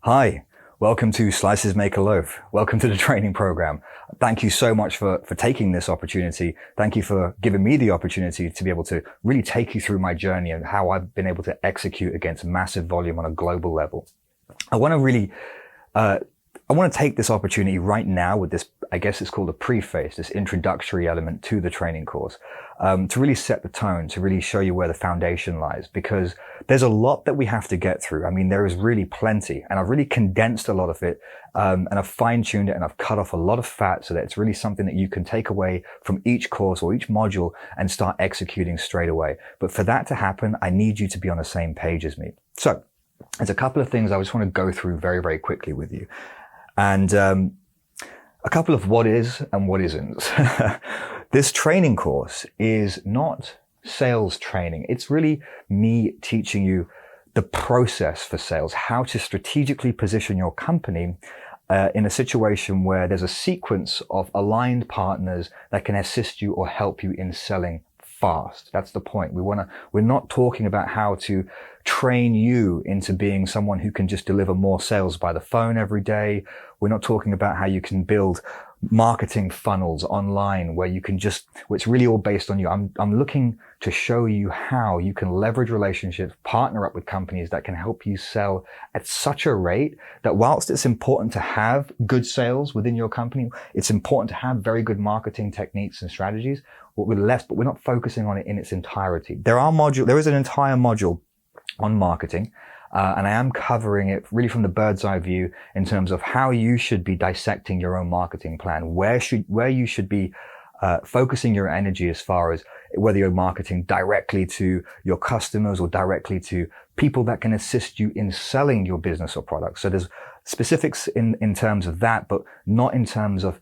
Hi, welcome to Slices Make a Loaf. Welcome to the training program. Thank you so much for taking this opportunity. Thank you for giving me the opportunity to be able to really take you through my journey and how I've been able to execute against massive volume on a global level. I want to take this opportunity right now with this, I guess it's called a preface, this introductory element to the training course, to really set the tone, to really show you where the foundation lies, because there's a lot that we have to get through. I mean, there is really plenty, and I've really condensed a lot of it, and I've fine-tuned it, and I've cut off a lot of fat so that it's really something that you can take away from each course or each module and start executing straight away. But for that to happen, I need you to be on the same page as me. So there's a couple of things I just want to go through very, very quickly with you. And a couple of what is and what isn't. This training course is not sales training. It's really me teaching you the process for sales, how to strategically position your company in a situation where there's a sequence of aligned partners that can assist you or help you in selling fast. That's the point. We're not talking about how to train you into being someone who can just deliver more sales by the phone every day. We're not talking about how you can build marketing funnels online where it's really all based on you. I'm looking to show you how you can leverage relationships, partner up with companies that can help you sell at such a rate that whilst it's important to have good sales within your company, it's important to have very good marketing techniques and strategies. But we're not focusing on it in its entirety. There is an entire module on marketing, and I am covering it really from the bird's eye view in terms of how you should be dissecting your own marketing plan, where you should be focusing your energy as far as whether you're marketing directly to your customers or directly to people that can assist you in selling your business or product. So there's specifics in terms of that, but not in terms of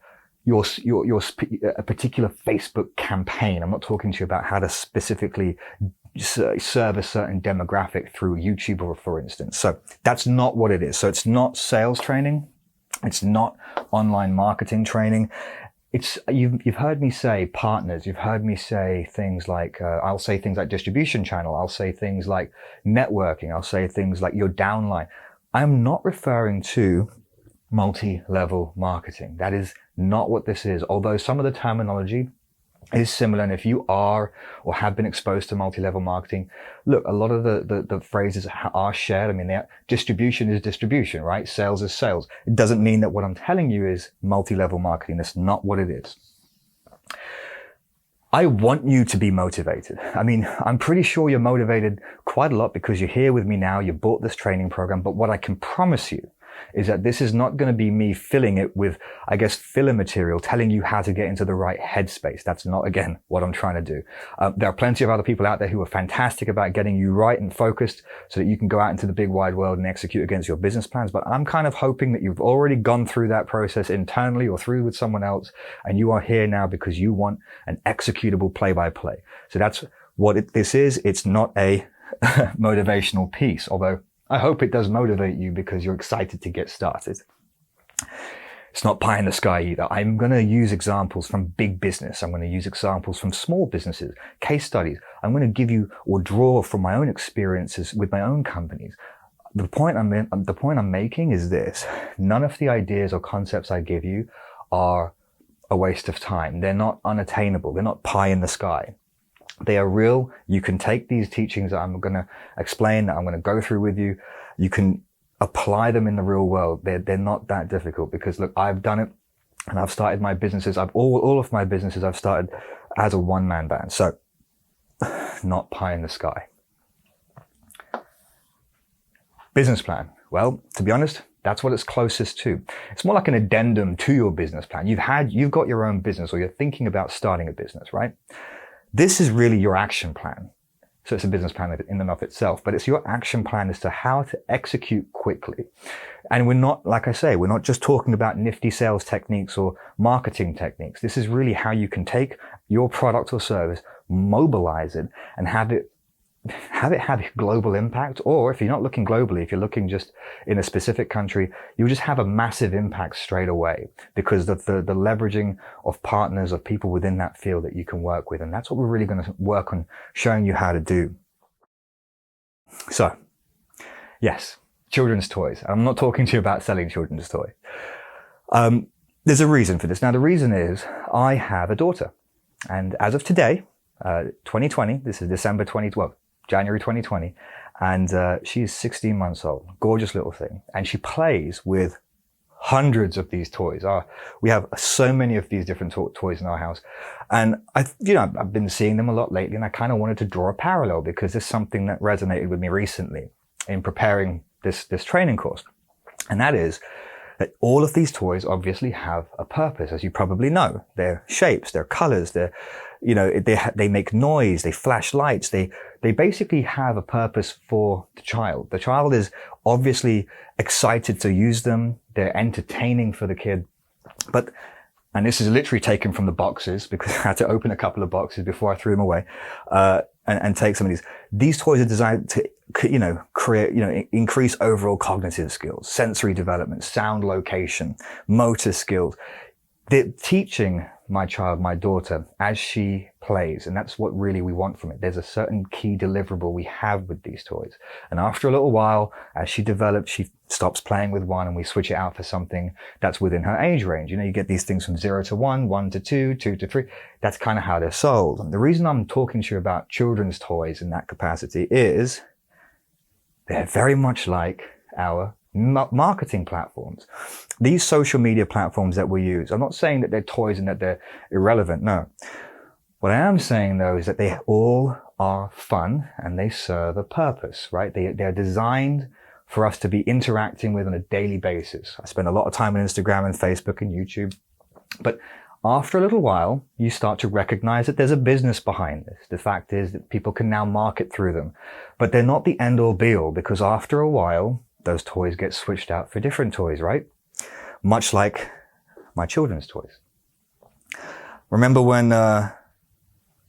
a particular Facebook campaign. I'm not talking to you about how to specifically serve a certain demographic through YouTube, for instance. So that's not what it is. So it's not sales training. It's not online marketing training. You've heard me say partners. You've heard me say things like, I'll say things like distribution channel. I'll say things like networking. I'll say things like your downline. I'm not referring to multi-level marketing. That is not what this is. Although some of the terminology is similar, and if you are or have been exposed to multi-level marketing, look, a lot of the phrases are shared. I mean, distribution is distribution, right? Sales is sales. It doesn't mean that what I'm telling you is multi-level marketing. That's not what it is. I want you to be motivated. I mean, I'm pretty sure you're motivated quite a lot because you're here with me now. You bought this training program, but what I can promise you is that this is not going to be me filling it with, I guess, filler material, telling you how to get into the right headspace. That's not, again, what I'm trying to do. There are plenty of other people out there who are fantastic about getting you right and focused so that you can go out into the big wide world and execute against your business plans. But I'm kind of hoping that you've already gone through that process internally or through with someone else, and you are here now because you want an executable play-by-play. So that's what this is. It's not a motivational piece, although I hope it does motivate you because you're excited to get started. It's not pie in the sky either. I'm going to use examples from big business. I'm going to use examples from small businesses, case studies. I'm going to give you or draw from my own experiences with my own companies. The point I'm making is this. None of the ideas or concepts I give you are a waste of time. They're not unattainable. They're not pie in the sky. They are real. You can take these teachings that I'm going to explain, that I'm going to go through with you. You can apply them in the real world. They're not that difficult because look, I've done it and I've started my businesses. All of my businesses I've started as a one-man band. So not pie in the sky. Business plan. Well, to be honest, that's what it's closest to. It's more like an addendum to your business plan. You've got your own business or you're thinking about starting a business, right? This is really your action plan. So it's a business plan in and of itself, but it's your action plan as to how to execute quickly. And we're not, like I say, we're not just talking about nifty sales techniques or marketing techniques. This is really how you can take your product or service, mobilize it, and have it have a global impact. Or if you're not looking globally, if you're looking just in a specific country, you'll just have a massive impact straight away because of the leveraging of partners, of people within that field that you can work with. And that's what we're really going to work on showing you how to do. So yes, children's toys. I'm not talking to you about selling children's toys. There's a reason for this. Now, the reason is I have a daughter. And as of today, 2020, this is December 2012, January 2020, and she's 16 months old. Gorgeous little thing. And she plays with hundreds of these toys. We have so many of these different toys in our house. And I've been seeing them a lot lately, and I kind of wanted to draw a parallel because there's something that resonated with me recently in preparing this training course. And that is that all of these toys obviously have a purpose, as you probably know. Their shapes, their colors, they make noise, they flash lights, they basically have a purpose for the child. The child is obviously excited to use them. They're entertaining for the kid. And this is literally taken from the boxes because I had to open a couple of boxes before I threw them away, and take some of these. These toys are designed to, create, increase overall cognitive skills, sensory development, sound location, motor skills. They're teaching my child, my daughter, as she plays. And that's what really we want from it. There's a certain key deliverable we have with these toys. And after a little while, as she develops, she stops playing with one and we switch it out for something that's within her age range. You get these things from 0 to 1, 1 to 2, 2 to 3. That's kind of how they're sold. And the reason I'm talking to you about children's toys in that capacity is they're very much like our marketing platforms. These social media platforms that we use, I'm not saying that they're toys and that they're irrelevant. No. What I am saying though is that they all are fun and they serve a purpose, right? They're designed for us to be interacting with on a daily basis. I spend a lot of time on Instagram and Facebook and YouTube, but after a little while, you start to recognize that there's a business behind this. The fact is that people can now market through them, but they're not the end all be all because after a while, those toys get switched out for different toys, right? Much like my children's toys. Remember when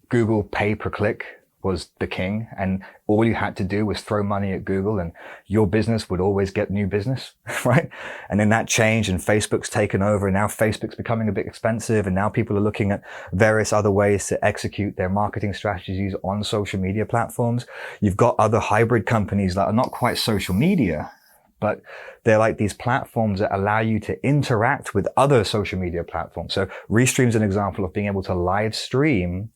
Google pay-per-click was the king and all you had to do was throw money at Google and your business would always get new business, right? And then that changed and Facebook's taken over and now Facebook's becoming a bit expensive and now people are looking at various other ways to execute their marketing strategies on social media platforms. You've got other hybrid companies that are not quite social media, but they're like these platforms that allow you to interact with other social media platforms. So Restream's an example of being able to live stream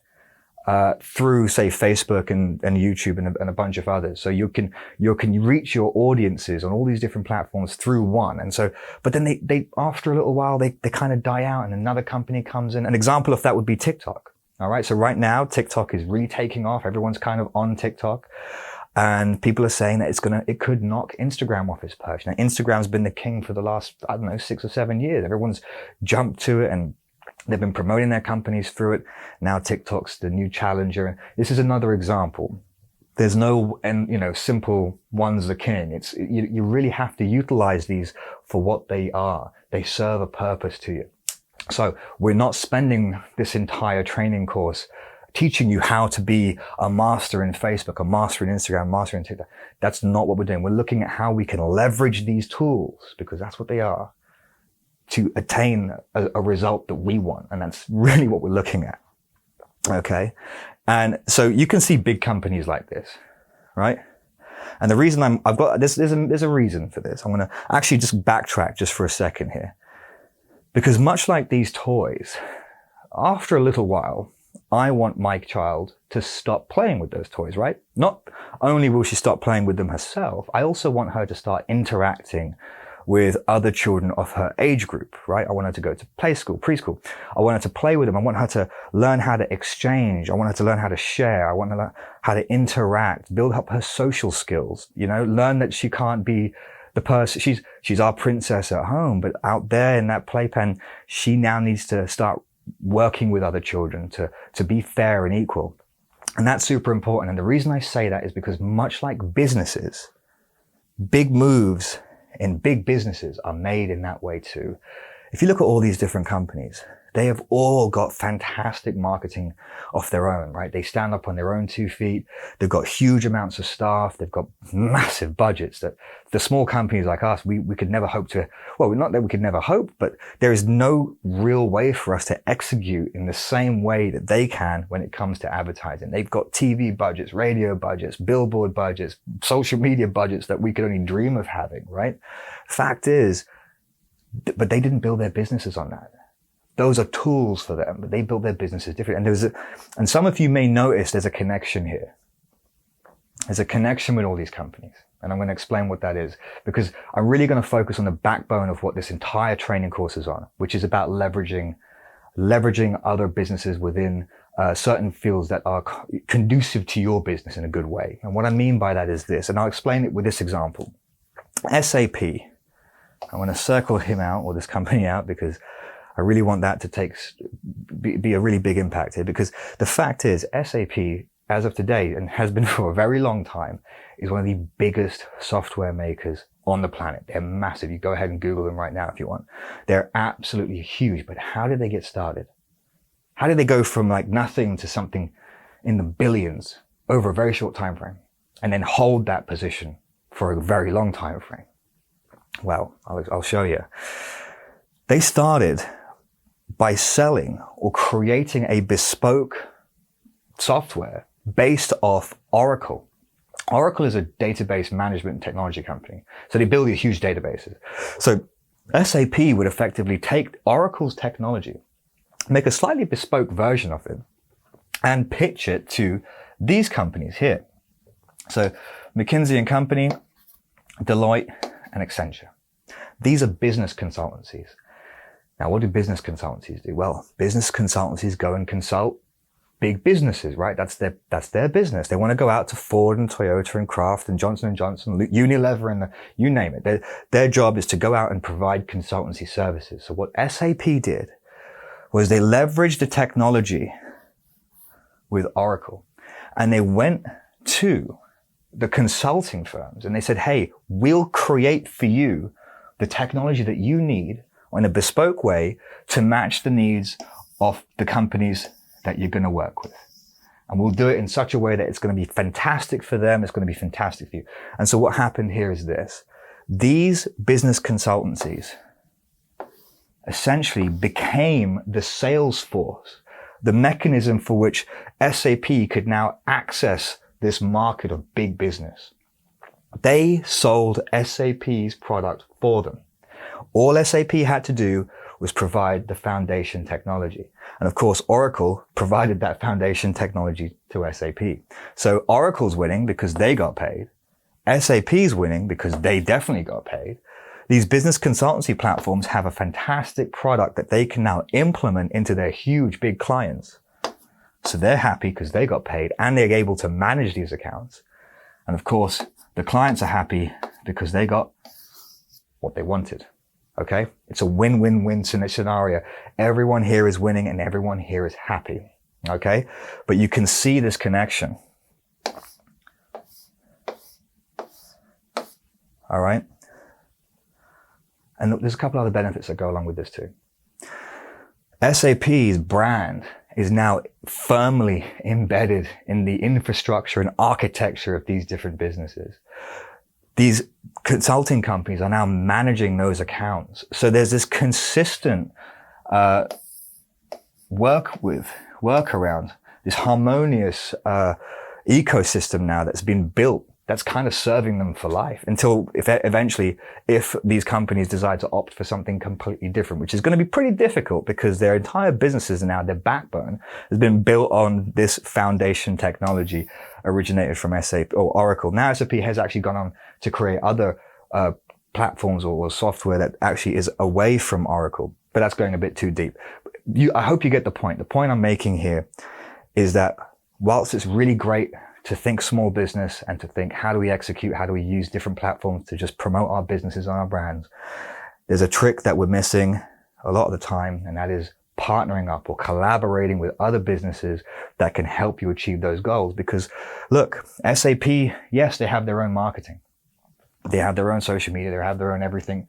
through, say, Facebook and YouTube and a bunch of others. So you can reach your audiences on all these different platforms through one. And so, but then they after a little while, they kind of die out and another company comes in. An example of that would be TikTok. All right. So right now, TikTok is really taking off. Everyone's kind of on TikTok. And people are saying that it could knock Instagram off its perch. Now, Instagram's been the king for the last, 6 or 7 years. Everyone's jumped to it and they've been promoting their companies through it. Now TikTok's the new challenger. And this is another example. There's no, simple one's the king. You really have to utilize these for what they are. They serve a purpose to you. So we're not spending this entire training course teaching you how to be a master in Facebook, a master in Instagram, a master in TikTok. That's not what we're doing. We're looking at how we can leverage these tools because that's what they are to attain a result that we want. And that's really what we're looking at. Okay. And so you can see big companies like this, right? And the reason I've got this, there's a reason for this. I'm going to actually just backtrack just for a second here, because much like these toys, after a little while, I want my child to stop playing with those toys, right? Not only will she stop playing with them herself, I also want her to start interacting with other children of her age group, right? I want her to go to play school, preschool. I want her to play with them. I want her to learn how to exchange. I want her to learn how to share. I want her to learn how to interact, build up her social skills, learn that she can't be the person. She's our princess at home, but out there in that playpen, she now needs to start working with other children to be fair and equal. And that's super important. And the reason I say that is because much like businesses, big moves in big businesses are made in that way too. If you look at all these different companies, They have all got fantastic marketing of their own, right? They stand up on their own 2 feet. They've got huge amounts of staff. They've got massive budgets that the small companies like us, we could never hope to, well, not that we could never hope, but there is no real way for us to execute in the same way that they can when it comes to advertising. They've got TV budgets, radio budgets, billboard budgets, social media budgets that we could only dream of having, right? Fact is, but they didn't build their businesses on that. Those are tools for them, but they built their businesses different. And some of you may notice there's a connection here. There's a connection with all these companies. And I'm going to explain what that is, because I'm really going to focus on the backbone of what this entire training course is on, which is about leveraging other businesses within certain fields that are conducive to your business in a good way. And what I mean by that is this, and I'll explain it with this example. SAP. I want to circle him out, or this company out, because I really want that to be a really big impact here, because the fact is SAP, as of today, and has been for a very long time, is one of the biggest software makers on the planet. They're massive. You go ahead and Google them right now if you want. They're absolutely huge. But how did they get started? How did they go from like nothing to something in the billions over a very short time frame, and then hold that position for a very long time frame? Well, I'll show you. They started by selling or creating a bespoke software based off Oracle. Oracle is a database management technology company. So they build these huge databases. So SAP would effectively take Oracle's technology, make a slightly bespoke version of it, and pitch it to these companies here. So McKinsey & Company, Deloitte, and Accenture. These are business consultancies. Now, what do business consultancies do? Well, business consultancies go and consult big businesses, right? That's their business. They want to go out to Ford and Toyota and Kraft and Johnson & Johnson, Unilever, and you name it. Their job is to go out and provide consultancy services. So what SAP did was they leveraged the technology with Oracle, and they went to the consulting firms and they said, hey, we'll create for you the technology that you need in a bespoke way to match the needs of the companies that you're going to work with. And we'll do it in such a way that it's going to be fantastic for them. It's going to be fantastic for you. And so what happened here is this. These business consultancies essentially became the sales force, the mechanism for which SAP could now access this market of big business. They sold SAP's product for them. All SAP had to do was provide the foundation technology. And of course, Oracle provided that foundation technology to SAP. So Oracle's winning because they got paid. SAP's winning because they definitely got paid. These business consultancy platforms have a fantastic product that they can now implement into their huge, big clients. So they're happy because they got paid and they're able to manage these accounts. And of course, the clients are happy because they got what they wanted. Okay? It's a win-win-win scenario. Everyone here is winning and everyone here is happy. Okay? But you can see this connection. All right? And there's a couple other benefits that go along with this too. SAP's brand is now firmly embedded in the infrastructure and architecture of these different businesses. These consulting companies are now managing those accounts. So there's this consistent workaround, this harmonious ecosystem now that's been built that's kind of serving them for life until eventually if these companies decide to opt for something completely different, which is going to be pretty difficult because their entire businesses now, their backbone has been built on this foundation technology originated from SAP or Oracle. Now SAP has actually gone on to create other platforms or software that actually is away from Oracle, but that's going a bit too deep. I hope you get the point. The point I'm making here is that whilst it's really great to think small business and to think how do we execute, how do we use different platforms to just promote our businesses and our brands, there's a trick that we're missing a lot of the time, and that is partnering up or collaborating with other businesses that can help you achieve those goals. Because look, SAP, yes, they have their own marketing. They have their own social media. They have their own everything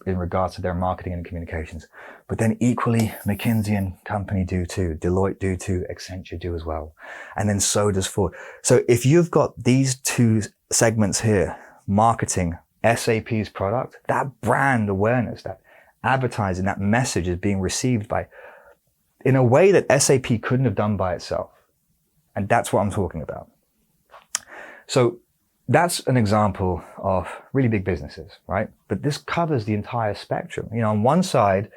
in regards to their marketing and communications. But then equally, McKinsey and company do too. Deloitte do too. Accenture do as well. And then so does Ford. So if you've got these two segments here, marketing, SAP's product, that brand awareness, that advertising, that message is being received in a way that SAP couldn't have done by itself. And that's what I'm talking about. So that's an example of really big businesses, right? But this covers the entire spectrum. On one side,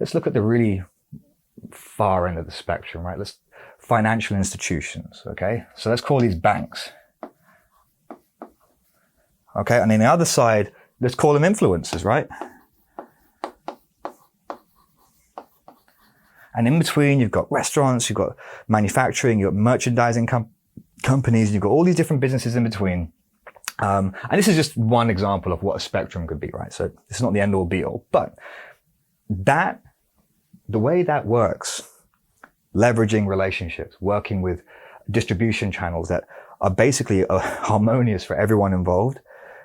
let's look at the really far end of the spectrum, right? Financial institutions, okay? So let's call these banks. Okay, and then the other side, let's call them influencers, right? And in between, you've got restaurants, you've got manufacturing, you've got merchandising companies, you've got all these different businesses in between. And this is just one example of what a spectrum could be, right? So it's not the end all be all, but the way that works, leveraging relationships, working with distribution channels that are basically harmonious for everyone involved,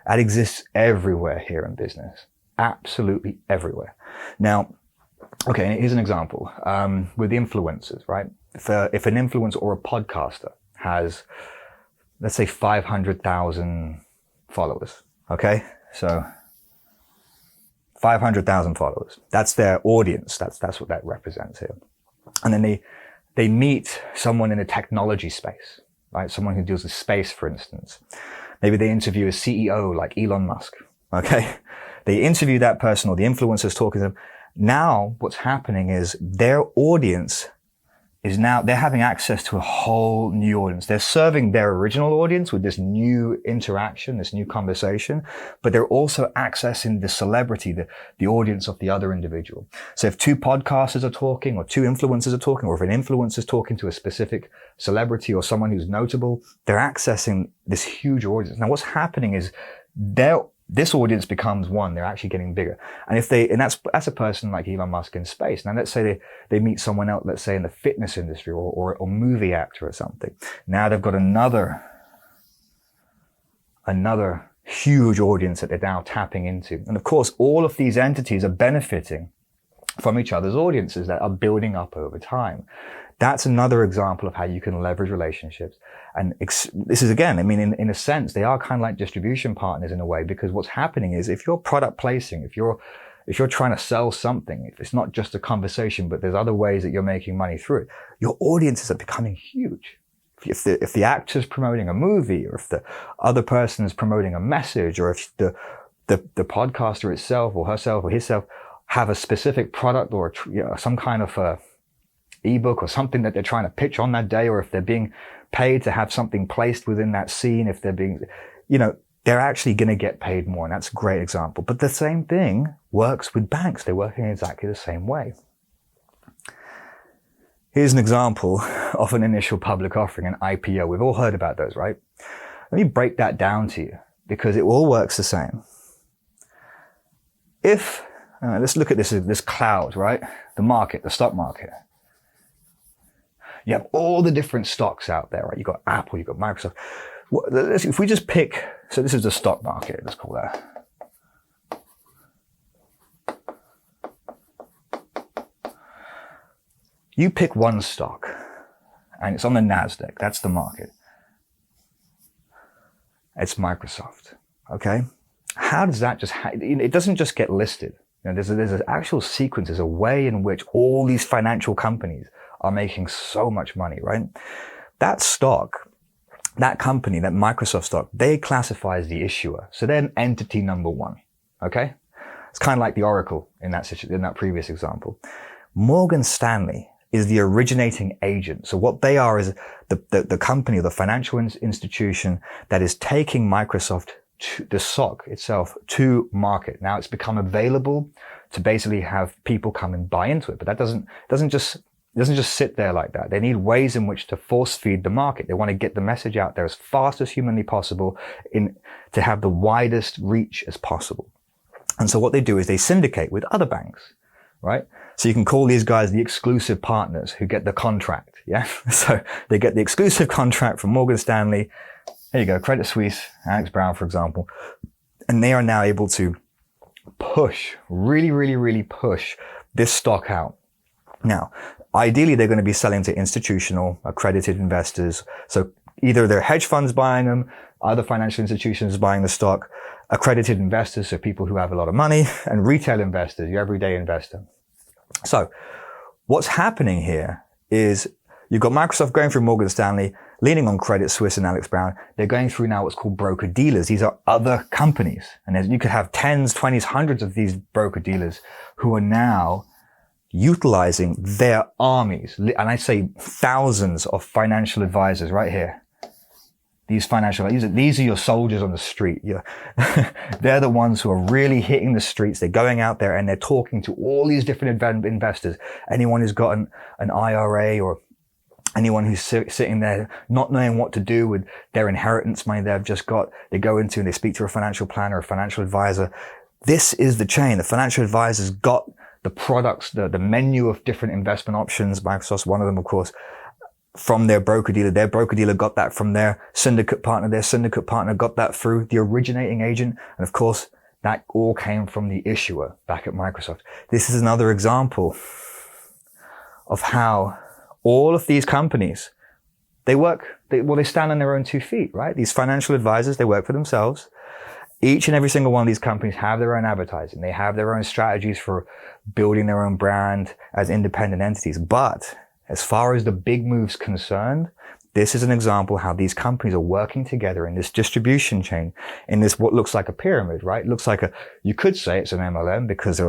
that exists everywhere here in business. Absolutely everywhere. Now, okay, here's an example. With influencers, right? If an influencer or a podcaster has, let's say, 500,000 followers, okay? So 500,000 followers. That's their audience. That's what that represents here. And then they meet someone in a technology space, right? Someone who deals with space, for instance. Maybe they interview a CEO like Elon Musk, okay? They interview that person, or the influencer's talking to them. Now what's happening is their audience is now, they're having access to a whole new audience. They're serving their original audience with this new interaction, this new conversation, but they're also accessing the celebrity, the audience of the other individual. So if two podcasters are talking, or two influencers are talking, or if an influencer is talking to a specific celebrity or someone who's notable, they're accessing this huge audience. Now what's happening is this audience becomes one. They're actually getting bigger. And that's a person like Elon Musk in space. Now let's say they meet someone else, let's say in the fitness industry or movie actor or something. Now they've got another huge audience that they're now tapping into. And of course, all of these entities are benefiting from each other's audiences that are building up over time. That's another example of how you can leverage relationships. And this is, again, I mean, in a sense, they are kind of like distribution partners in a way, because what's happening is if you're product placing, if you're trying to sell something, if it's not just a conversation, but there's other ways that you're making money through it, your audiences are becoming huge. If the actor's promoting a movie, or if the other person is promoting a message, or if the podcaster itself or herself or himself have a specific product or some kind of ebook or something that they're trying to pitch on that day, or if they're being paid to have something placed within that scene, if they're being, they're actually going to get paid more. And that's a great example. But the same thing works with banks. They work in exactly the same way. Here's an example of an initial public offering, an IPO. We've all heard about those, right? Let me break that down to you, because it all works the same. Let's look at this cloud, right? The market, the stock market. You have all the different stocks out there, right? You've got Apple, you've got Microsoft. If we just pick, so this is the stock market, let's call that. You pick one stock, and it's on the NASDAQ. That's the market. It's Microsoft, okay? How does that it doesn't just get listed. There's an actual sequence, there's a way in which all these financial companies are making so much money, right? That stock, that company, that Microsoft stock, they classify as the issuer. So they're an entity number one, okay? It's kind of like the Oracle in that previous example. Morgan Stanley is the originating agent. So what they are is the company, the financial institution that is taking Microsoft, the stock itself, to market. Now it's become available to basically have people come and buy into it, but that doesn't just sit there like that. They need ways in which to force feed the market. They want to get the message out there as fast as humanly possible to have the widest reach as possible. And so what they do is they syndicate with other banks, right? So you can call these guys the exclusive partners who get the contract, yeah? So they get the exclusive contract from Morgan Stanley. There you go, Credit Suisse, Alex Brown, for example. And they are now able to push, really push this stock out. Now, ideally, they're going to be selling to institutional accredited investors. So either they're hedge funds buying them, other financial institutions buying the stock, accredited investors, so people who have a lot of money, and retail investors, your everyday investor. So what's happening here is you've got Microsoft going through Morgan Stanley, leaning on Credit Suisse and Alex Brown. They're going through now what's called broker dealers. These are other companies. And you could have tens, 20s, hundreds of these broker dealers who are now utilizing their armies. And I say thousands of financial advisors right here. These are your soldiers on the street. They're the ones who are really hitting the streets. They're going out there and they're talking to all these different investors. Anyone who's got an IRA, or anyone who's sitting there not knowing what to do with their inheritance money they've just got, they go into and they speak to a financial planner, a financial advisor. This is the chain. The financial advisor's got the products, the menu of different investment options. Microsoft's one of them, of course, from their broker dealer. Their broker dealer got that from their syndicate partner. Their syndicate partner got that through the originating agent. And of course, that all came from the issuer back at Microsoft. This is another example of how all of these companies, they stand on their own 2 feet, right? These financial advisors, they work for themselves. Each and every single one of these companies have their own advertising. They have their own strategies for building their own brand as independent entities. But as far as the big moves concerned, this is an example how these companies are working together in this distribution chain, in this what looks like a pyramid, right? It looks like you could say it's an MLM because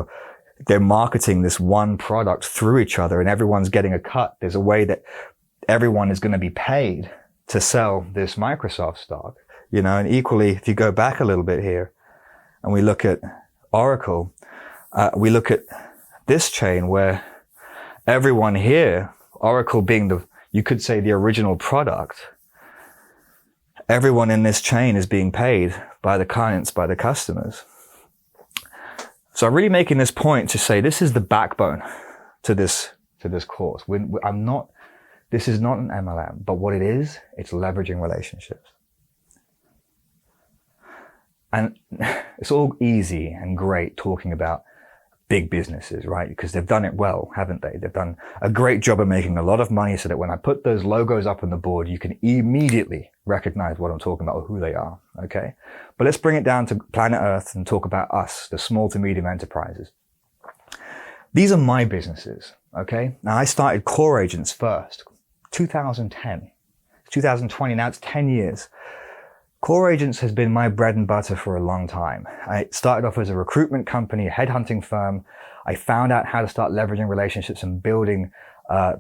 they're marketing this one product through each other and everyone's getting a cut. There's a way that everyone is going to be paid to sell this Microsoft stock, and equally, if you go back a little bit here and we look at Oracle, we look at this chain where everyone here, Oracle being you could say the original product, everyone in this chain is being paid by the clients, by the customers. So I'm really making this point to say this is the backbone to this course. This is not an MLM, but what it is, it's leveraging relationships. And it's all easy and great talking about big businesses, right? Because they've done it well, haven't they? They've done a great job of making a lot of money so that when I put those logos up on the board, you can immediately recognize what I'm talking about or who they are, okay? But let's bring it down to planet Earth and talk about us, the small to medium enterprises. These are my businesses, okay? Now, I started Core Agents first, 2010. 2020, now it's 10 years. Core Agents has been my bread and butter for a long time. I started off as a recruitment company, a headhunting firm. I found out how to start leveraging relationships and building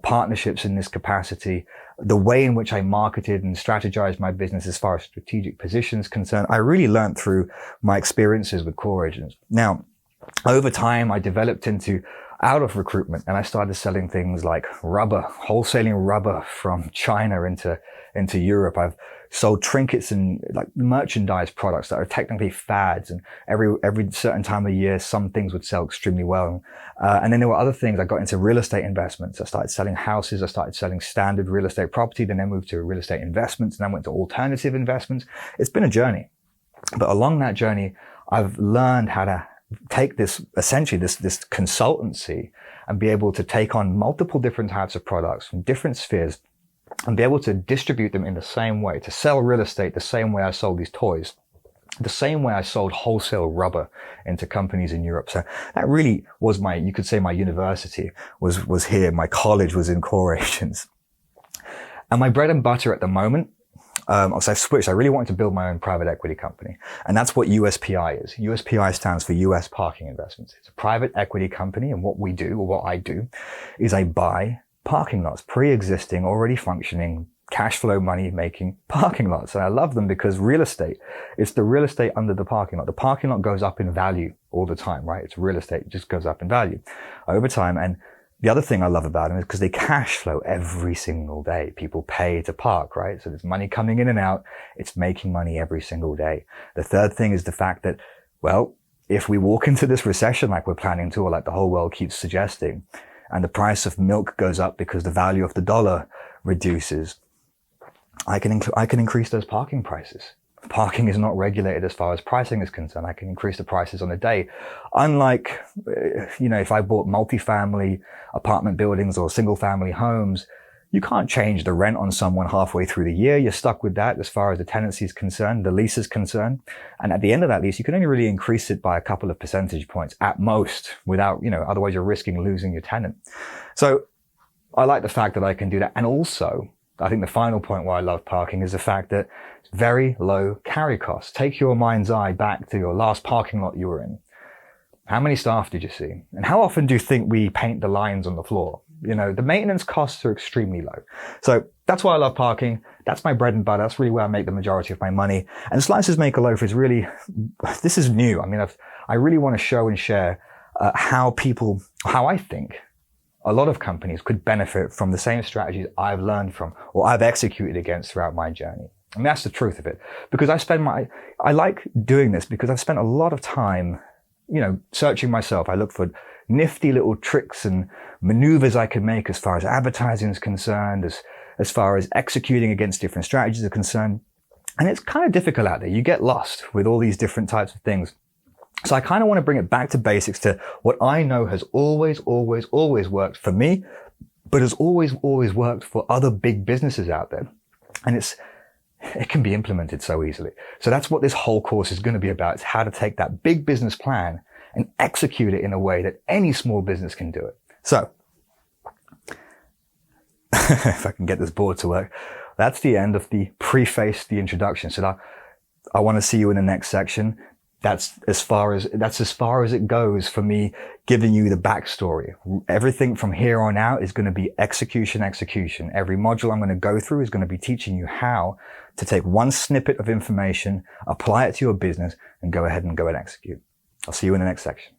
partnerships in this capacity. The way in which I marketed and strategized my business as far as strategic positions concerned, I really learned through my experiences with Core Agents. Now, over time, I developed out of recruitment and I started selling things like rubber, wholesaling rubber from China into Europe. I've sold trinkets and like merchandise products that are technically fads, and every certain time of year, some things would sell extremely well. And then there were other things. I got into real estate investments. I started selling houses. I started selling standard real estate property. Then I moved to real estate investments, and then went to alternative investments. It's been a journey, but along that journey, I've learned how to take this consultancy and be able to take on multiple different types of products from different spheres and be able to distribute them in the same way, to sell real estate the same way I sold these toys, the same way I sold wholesale rubber into companies in Europe. So that really was you could say my university was here. My college was in Core Agents. And my bread and butter at the moment, so I've switched. I really wanted to build my own private equity company. And that's what USPI is. USPI stands for US Parking Investments. It's a private equity company. And what we do, or what I do, is I buy parking lots, pre-existing, already functioning, cash flow money making parking lots. And I love them because real estate, it's the real estate under the parking lot. The parking lot goes up in value all the time, right? It's real estate. It just goes up in value over time. And the other thing I love about them is because they cash flow every single day. People pay to park, right? So there's money coming in and out. It's making money every single day. The third thing is the fact that, well, if we walk into this recession like we're planning to, or like the whole world keeps suggesting, and the price of milk goes up because the value of the dollar reduces, I can increase those parking prices Parking is not regulated as far as pricing is concerned. I can increase the prices on a day. Unlike, if I bought multifamily apartment buildings or single family homes, you can't change the rent on someone halfway through the year. You're stuck with that as far as the tenancy is concerned, the lease is concerned. And at the end of that lease, you can only really increase it by a couple of percentage points at most without, otherwise you're risking losing your tenant. So I like the fact that I can do that. And also, I think the final point why I love parking is the fact that it's very low carry costs. Take your mind's eye back to your last parking lot you were in. How many staff did you see? And how often do you think we paint the lines on the floor? The maintenance costs are extremely low. So that's why I love parking. That's my bread and butter. That's really where I make the majority of my money. And Slices Make a Loaf is really, this is new. I really want to show and share how I think a lot of companies could benefit from the same strategies I've learned from or I've executed against throughout my journey. And that's the truth of it. Because I like doing this because I've spent a lot of time searching myself. I look for nifty little tricks and maneuvers I can make as far as advertising is concerned, as far as executing against different strategies are concerned. And it's kind of difficult out there. You get lost with all these different types of things. So I kind of want to bring it back to basics to what I know has always worked for me, but has always worked for other big businesses out there. And it can be implemented so easily. So that's what this whole course is going to be about. It's how to take that big business plan and execute it in a way that any small business can do it. So if I can get this board to work, that's the end of the preface, the introduction. So I want to see you in the next section. That's as far as it goes for me giving you the backstory. Everything from here on out is going to be execution. Every module I'm going to go through is going to be teaching you how to take one snippet of information, apply it to your business, and go ahead and execute. I'll see you in the next section.